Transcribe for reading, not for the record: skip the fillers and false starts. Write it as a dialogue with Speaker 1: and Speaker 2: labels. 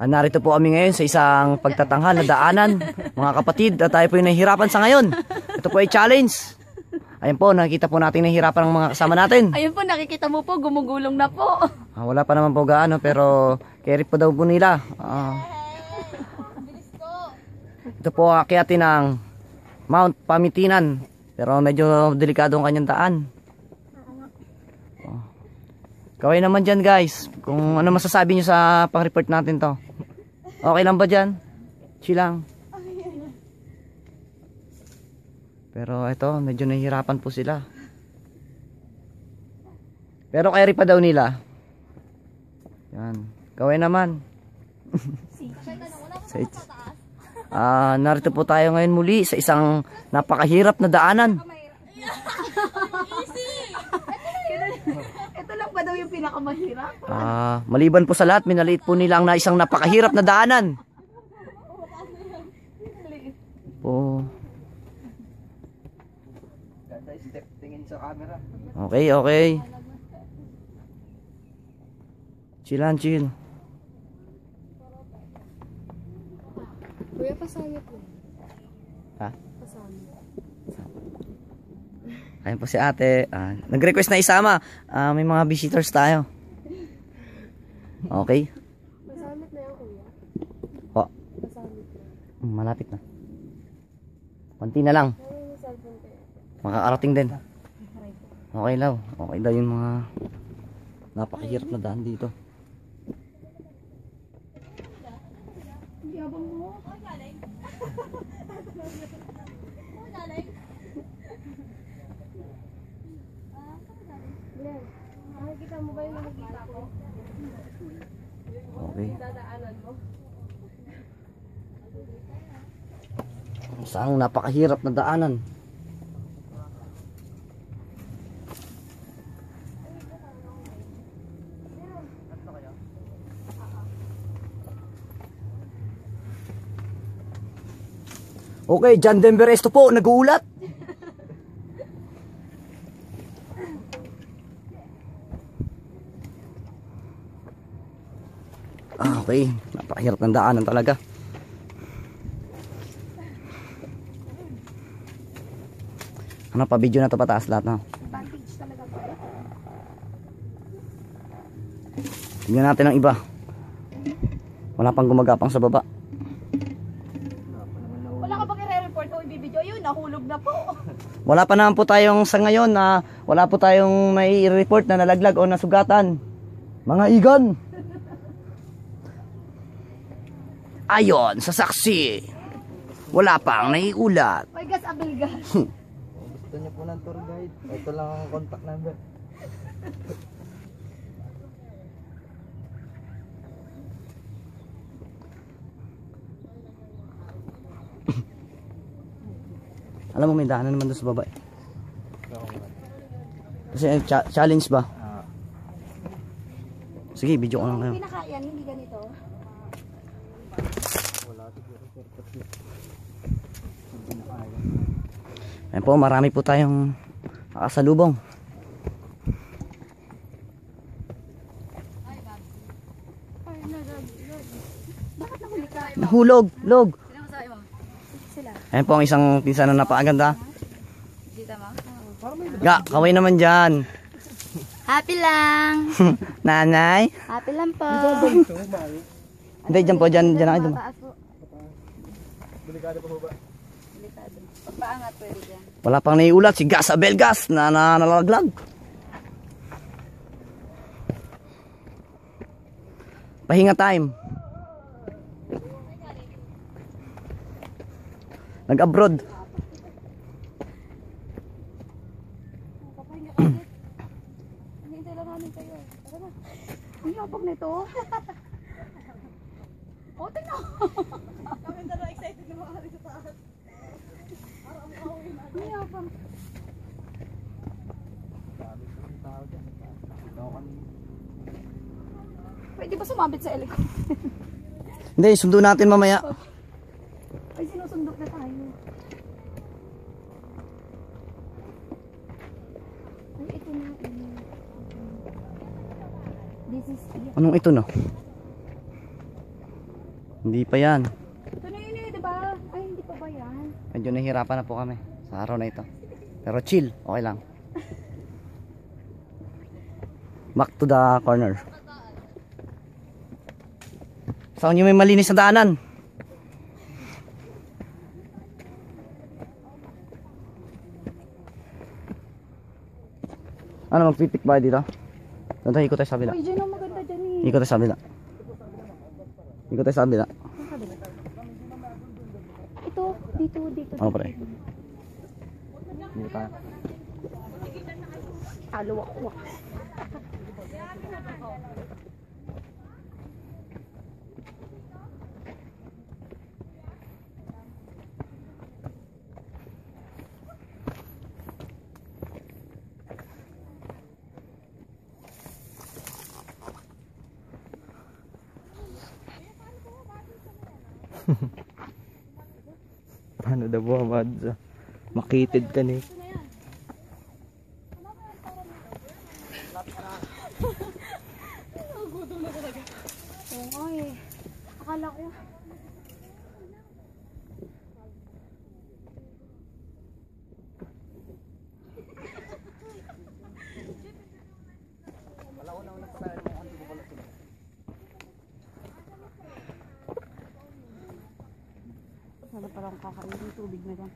Speaker 1: Narito po kami ngayon sa isang pagtatanghal na daanan, mga kapatid, at tayo po yung nahihirapan sa ngayon. Ito po ay challenge. Ayun po, nakikita po natin nahihirapan ng mga kasama natin.
Speaker 2: Ayun po, nakikita mo po, gumugulong na po.
Speaker 1: Wala pa naman po gaano, pero carry po daw po nila. Ito po akyatin ng Mount Pamitinan, pero medyo delikado ang kanyang daan. Kaway naman dyan guys, kung ano masasabi nyo sa pang-report natin to. Okay lang ba dyan? Chill lang. Pero ito, medyo nahihirapan po sila. Pero carry pa daw nila. Yan. Kaway naman. Narito po tayo ngayon muli sa isang napakahirap na daanan.
Speaker 2: Ito lang ba daw yung pinakamahirap?
Speaker 1: Maliban po sa lahat, minaliit po nilang na isang napakahirap na daanan. Okay, okay. Chillan, chill.
Speaker 2: Kuya, pasaya po.
Speaker 1: Ha?
Speaker 2: Pasaya.
Speaker 1: Ayun po si ate. Nag-request na isama. May mga visitors tayo. Okay.
Speaker 2: Masamit na yan, kuya.
Speaker 1: Po.
Speaker 2: Masamit na.
Speaker 1: Malapit na. Konti na lang. Makakarating din. Okay daw. Okay daw yung mga napakahirap na daan dito.
Speaker 2: Yabang mo. Nakikita mo ba yung nakikita ko?
Speaker 1: Okay.
Speaker 2: Dadaanan mo.
Speaker 1: Saan napakahirap na daanan. Okay, John Denver Esto po, nag-uulat. Okay, napakahirap ng daanan talaga. Ano pa, video na to pataas lahat na.
Speaker 2: Advantage talaga po.
Speaker 1: Tingnan natin ang iba. Wala pang gumagapang sa baba.
Speaker 2: Wala ka bang i-report o i-video? Ayun, nahulog na po.
Speaker 1: Wala pa naman po tayong sa ngayon na wala po tayong may report na nalaglag o nasugatan. Mga igan. Ayon sa saksi, wala pang naiulat.
Speaker 2: May gas abelgas.
Speaker 3: Gusto niyo po ng tour guide? Ito lang ang contact number.
Speaker 1: Alam mo may daanan naman doon sa baba. Kasi challenge ba? Sige, video ko lang kayo.
Speaker 2: Pinakayan, hindi ganito.
Speaker 1: Ayan po, marami po tayong nakasalubong.
Speaker 2: Bakit nahuli ka?
Speaker 1: Nahulog, log.
Speaker 2: Sino masabi mo? Sila.
Speaker 1: Ayan po ang isang pinsan na napakaganda.
Speaker 2: Dito mo?
Speaker 1: Ga, kaway naman dyan.
Speaker 2: Happy lang.
Speaker 1: Nanay.
Speaker 2: Happy lang po.
Speaker 1: Hindi, dyan po, dyan na kayo.
Speaker 2: Mataas po.
Speaker 3: Delikado po ba?
Speaker 2: Delikado. Pagpaangat pwede dyan.
Speaker 1: Wala pang naiulat si Gas Abelgas na nalaglag. Pahinga time. Nag-abroad.
Speaker 2: Papahinga ulit. Hintay lang namin kayo. Tara na. Ang yapag nito. O, tingnan. Kami dalawa excited na makakari sa taas. Ang yapag. Pwede ba sumabit sa helicopter?
Speaker 1: Hindi, sundo natin mamaya.
Speaker 2: Ay, sinusundok na tayo.
Speaker 1: Anong ito no? Hindi pa yan.
Speaker 2: Ito na yun eh, diba? Ay, hindi pa ba yan?
Speaker 1: Medyo nahihirapan na po kami sa araw na ito. Pero chill, okay lang. Back to the corner. Saan nyo may malinis na daanan? Ano, magpipik ba dito? Doon tayo, ikot tayo sa kabila.
Speaker 2: Uy, dyan ang maganda dyan eh.
Speaker 1: Ikot tayo sa kabila. Ikot tayo sa kabila.
Speaker 2: Ito, dito.
Speaker 1: Oo, pre.
Speaker 3: Hindi pa.
Speaker 2: Alawak-wak.
Speaker 3: Paano daw buhamad? Makitid ka ni.
Speaker 2: Oo nga eh. Akala ko. Wala palang kakainin, tubig na lang.